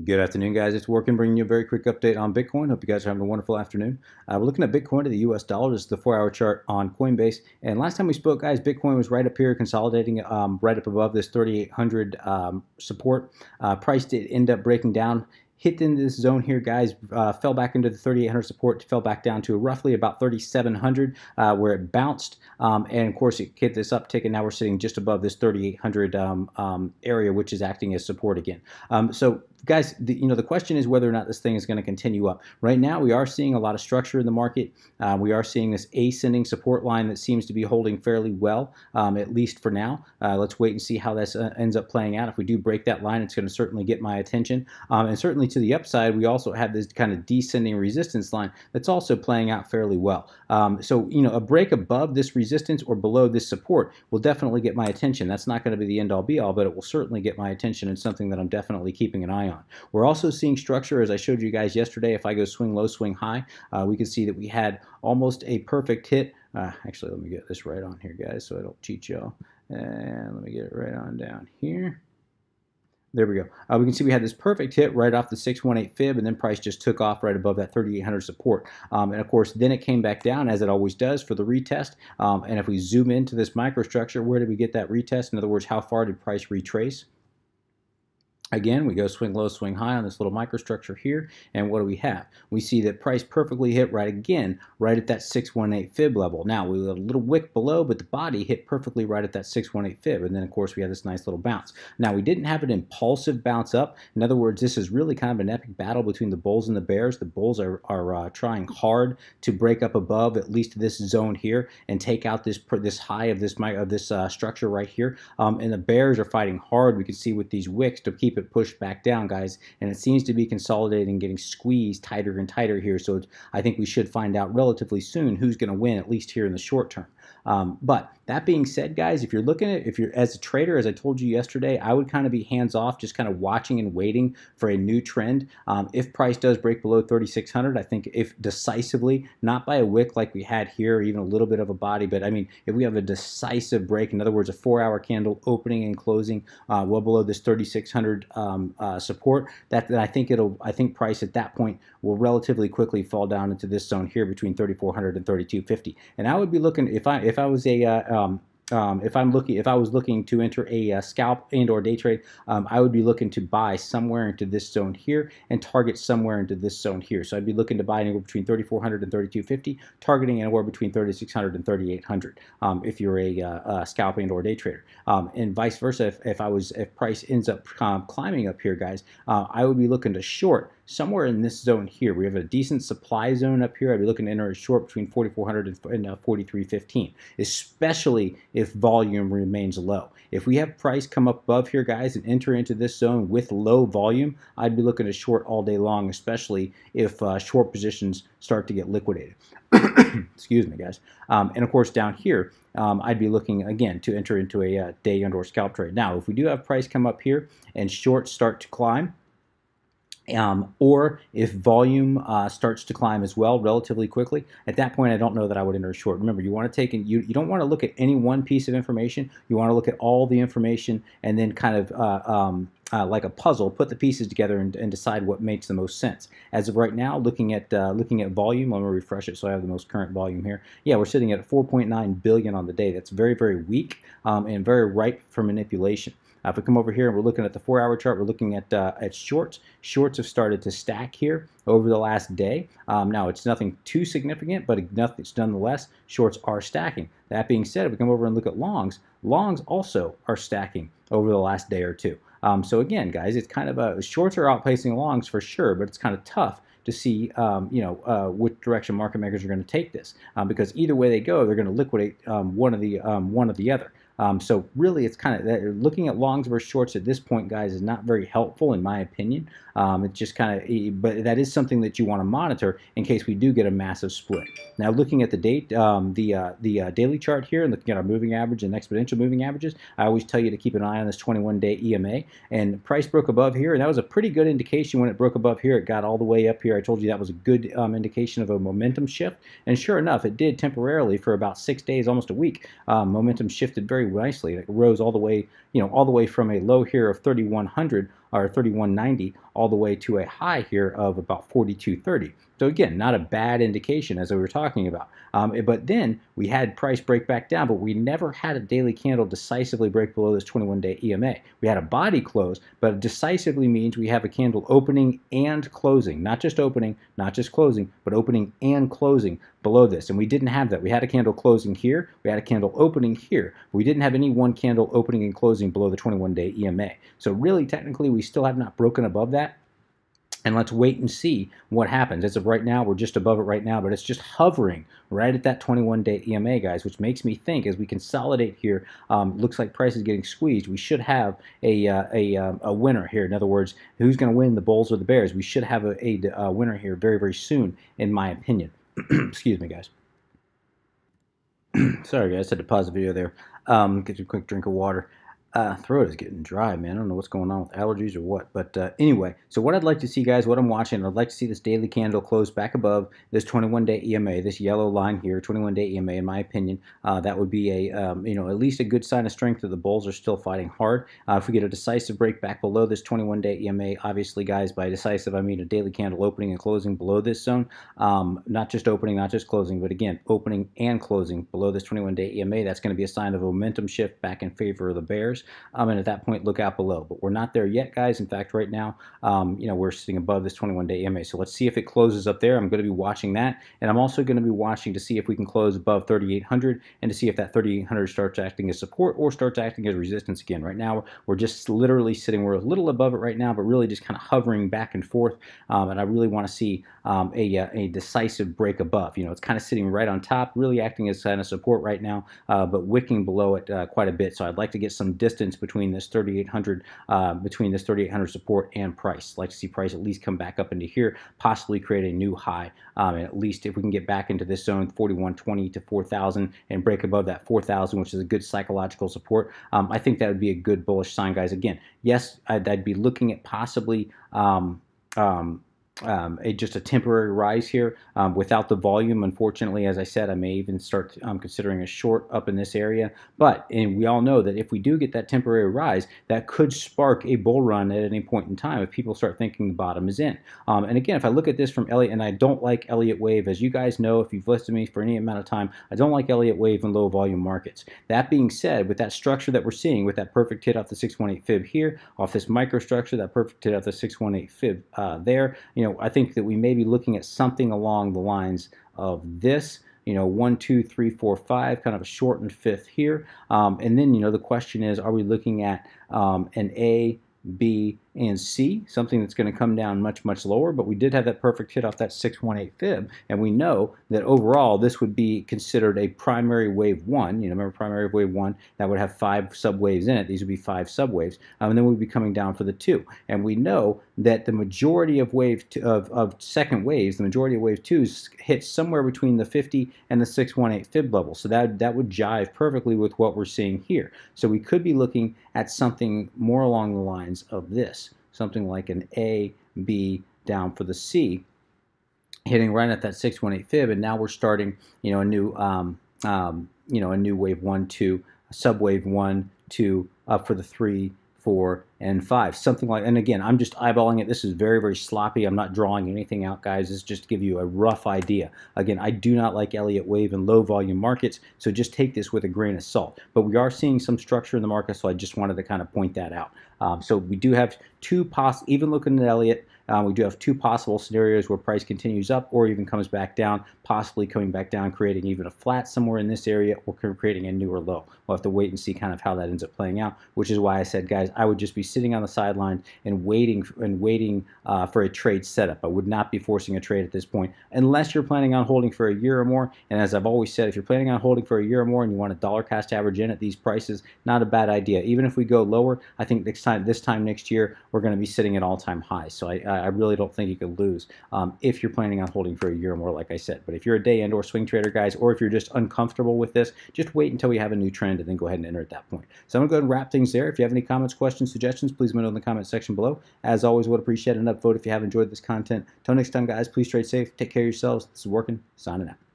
Good afternoon, guys. It's Working, bringing you a very quick update on Bitcoin. Hope you guys are having a wonderful afternoon. We're looking at Bitcoin to the US dollar. This is the 4-hour chart on Coinbase. And last time we spoke, guys, Bitcoin was right up here, consolidating right up above this 3,800 support. Price did end up breaking down, hit in this zone here, guys, fell back into the 3,800 support, fell back down to roughly about 3,700, where it bounced, and of course it hit this uptick, and now we're sitting just above this 3,800 area, which is acting as support again. So guys, the question is whether or not this thing is going to continue up. Right now, we are seeing a lot of structure in the market. We are seeing this ascending support line that seems to be holding fairly well, at least for now. Let's wait and see how this ends up playing out. If we do break that line, it's going to certainly get my attention. And certainly to the upside, we also have this kind of descending resistance line that's also playing out fairly well. So, a break above this resistance or below this support will definitely get my attention. That's not going to be the end-all be-all, but it will certainly get my attention and something that I'm definitely keeping an eye on. We're also seeing structure, as I showed you guys yesterday. If I go swing low, swing high, we can see that we had almost a perfect hit. Actually, let me get this right on here, guys, so I don't cheat y'all. And let me get it right on down here. There we go. We can see we had this perfect hit right off the 618 fib, and then price just took off right above that 3,800 support. And of course, then it came back down, as it always does, for the retest. And if we zoom into this microstructure, where did we get that retest? In other words, how far did price retrace? Again, we go swing low, swing high on this little microstructure here, and what do we have? We see that price perfectly hit right at that 618 fib level. Now, we had a little wick below, but the body hit perfectly right at that 618 fib, and then, of course, we had this nice little bounce. Now, we didn't have an impulsive bounce up. In other words, this is really kind of an epic battle between the bulls and the bears. The bulls are trying hard to break up above at least this zone here and take out this high of this structure right here, and the bears are fighting hard. We can see with these wicks to keep it pushed back down, guys, and it seems to be consolidating, getting squeezed tighter and tighter here. So I think we should find out relatively soon who's going to win, at least here in the short term. But that being said, guys, if you're as a trader, as I told you yesterday, I would kind of be hands off, just kind of watching and waiting for a new trend. If price does break below 3,600, I think if decisively, not by a wick like we had here, or even a little bit of a body, but I mean, if we have a decisive break, in other words, a 4-hour candle opening and closing well below this 3,600 support, that I think price at that point will relatively quickly fall down into this zone here between 3,400 and 3,250. And I would be looking, if I was looking to enter a scalp and/or day trade, I would be looking to buy somewhere into this zone here and target somewhere into this zone here. So I'd be looking to buy anywhere between 3,400 and 3,250, targeting anywhere between 3,600 and 3,800 if you're a scalp and/or day trader. And vice versa, if price ends up climbing up here, guys, I would be looking to short somewhere in this zone here. We have a decent supply zone up here. I'd be looking to enter a short between 4,400 and 4,315, especially if volume remains low. If we have price come up above here, guys, and enter into this zone with low volume, I'd be looking to short all day long, especially if short positions start to get liquidated. Excuse me, guys. And of course, down here, I'd be looking again to enter into a day and/or scalp trade. Now, if we do have price come up here and shorts start to climb, or if volume starts to climb as well relatively quickly, at that point I don't know that I would enter a short. Remember, you want to take you don't want to look at any one piece of information. You want to look at all the information and then kind of like a puzzle, put the pieces together and decide what makes the most sense. As of right now, looking at volume, I'm gonna refresh it so I have the most current volume here. Yeah, we're sitting at 4.9 billion on the day. That's very, very weak and very ripe for manipulation. If we come over here and we're looking at the 4-hour chart, we're looking at shorts. Shorts have started to stack here over the last day. Now, it's nothing too significant, but it's nonetheless, shorts are stacking. That being said, if we come over and look at longs, longs also are stacking over the last day or two. So again, guys, it's kind of shorts are outpacing longs for sure, but it's kind of tough to see which direction market makers are going to take this, because either way they go, they're going to liquidate one or the other. So really, it's kind of looking at longs versus shorts at this point, guys, is not very helpful in my opinion. It's just kind of, but that is something that you want to monitor in case we do get a massive split. Now, looking at the daily chart here and looking at our moving average and exponential moving averages, I always tell you to keep an eye on this 21-day EMA. And price broke above here, and that was a pretty good indication when it broke above here. It got all the way up here. I told you that was a good indication of a momentum shift, and sure enough, it did temporarily for about 6 days, almost a week. Momentum shifted very nicely. It rose all the way, all the way from a low here of 3,100 or 31.90 all the way to a high here of about 42.30. So again, not a bad indication as we were talking about. But then we had price break back down, but we never had a daily candle decisively break below this 21-day EMA. We had a body close, but decisively means we have a candle opening and closing, not just opening, not just closing, but opening and closing below this. And we didn't have that. We had a candle closing here. We had a candle opening here. We didn't have any one candle opening and closing below the 21-day EMA. So really, technically, we still have not broken above that. And let's wait and see what happens. As of right now, we're just above it right now, but it's just hovering right at that 21-day EMA, guys, which makes me think as we consolidate here, looks like price is getting squeezed. We should have a winner here. In other words, who's going to win, the bulls or the bears? We should have a winner here very, very soon, in my opinion. Excuse me, guys. Sorry, guys. I had to pause the video there. Get you a quick drink of water. Throat is getting dry, man. I don't know what's going on with allergies or what. But anyway, so what I'd like to see, guys, what I'm watching, I'd like to see this daily candle close back above this 21-day EMA, this yellow line here, 21-day EMA, in my opinion. That would be a, at least a good sign of strength that the bulls are still fighting hard. If we get a decisive break back below this 21-day EMA, obviously, guys, by decisive, I mean a daily candle opening and closing below this zone. Not just opening, not just closing, but again, opening and closing below this 21-day EMA. That's going to be a sign of a momentum shift back in favor of the bears. And at that point, look out below. But we're not there yet, guys. In fact, right now, we're sitting above this 21-day EMA. So let's see if it closes up there. I'm going to be watching that. And I'm also going to be watching to see if we can close above 3,800 and to see if that 3,800 starts acting as support or starts acting as resistance again. Right now, we're just literally sitting, we're a little above it right now, but really just kind of hovering back and forth. And I really want to see a decisive break above. It's kind of sitting right on top, really acting as kind of support right now, but wicking below it quite a bit. So I'd like to get some distance between this 3,800 support and price. I'd like to see price at least come back up into here, possibly create a new high. And at least if we can get back into this zone, 4120 to 4,000, and break above that 4,000, which is a good psychological support, I think that would be a good bullish sign, guys. Again, yes, I'd be looking at possibly just a temporary rise here without the volume. Unfortunately, as I said, I may even start considering a short up in this area. But we all know that if we do get that temporary rise, that could spark a bull run at any point in time if people start thinking the bottom is in. And again, if I look at this from Elliott, and I don't like Elliott Wave, as you guys know, if you've listened to me for any amount of time, I don't like Elliott Wave in low volume markets. That being said, with that structure that we're seeing, with that perfect hit off the 618 fib here, off this microstructure, that perfect hit off the 618 fib there, I think that we may be looking at something along the lines of this, 1, 2, 3, 4, 5, kind of a shortened fifth here. And then, the question is, are we looking at an A, B, and C, something that's going to come down much, much lower, but we did have that perfect hit off that 618 fib, and we know that overall this would be considered a primary wave 1. Remember primary wave 1, that would have 5 subwaves in it. These would be 5 subwaves, and then we'd be coming down for the 2. And we know that the majority of of second waves, the majority of wave 2s hit somewhere between the 50 and the 618 fib level. So that would jive perfectly with what we're seeing here. So we could be looking at something more along the lines of this. Something like an A, B, down for the C, hitting right at that 618 fib, and now we're starting, a new, a new wave 1, 2, subwave 1, 2, up for the 3, 4, and 5, something like. And again, I'm just eyeballing it. This is very, very sloppy. I'm not drawing anything out, guys. This is just to give you a rough idea. Again, I do not like Elliott Wave in low volume markets, so just take this with a grain of salt. But we are seeing some structure in the market, so I just wanted to kind of point that out. So we do have even looking at Elliott, we do have 2 possible scenarios where price continues up or even comes back down, possibly coming back down, creating even a flat somewhere in this area, or creating a newer low. We'll have to wait and see kind of how that ends up playing out, which is why I said, guys, I would just be sitting on the sideline and waiting for a trade setup. I would not be forcing a trade at this point unless you're planning on holding for a year or more. And as I've always said, if you're planning on holding for a year or more and you want a dollar cost average in at these prices, not a bad idea. Even if we go lower, I think this time next year we're going to be sitting at all-time highs. So I really don't think you could lose if you're planning on holding for a year or more, like I said. But if you're a day and or swing trader, guys, or if you're just uncomfortable with this, just wait until we have a new trend and then go ahead and enter at that point. So I'm going to go ahead and wrap things there. If you have any comments, questions, suggestions, please let me know in the comment section below. As always, would appreciate an upvote if you have enjoyed this content. Until next time, guys, please trade safe. Take care of yourselves. This is Working. Signing out.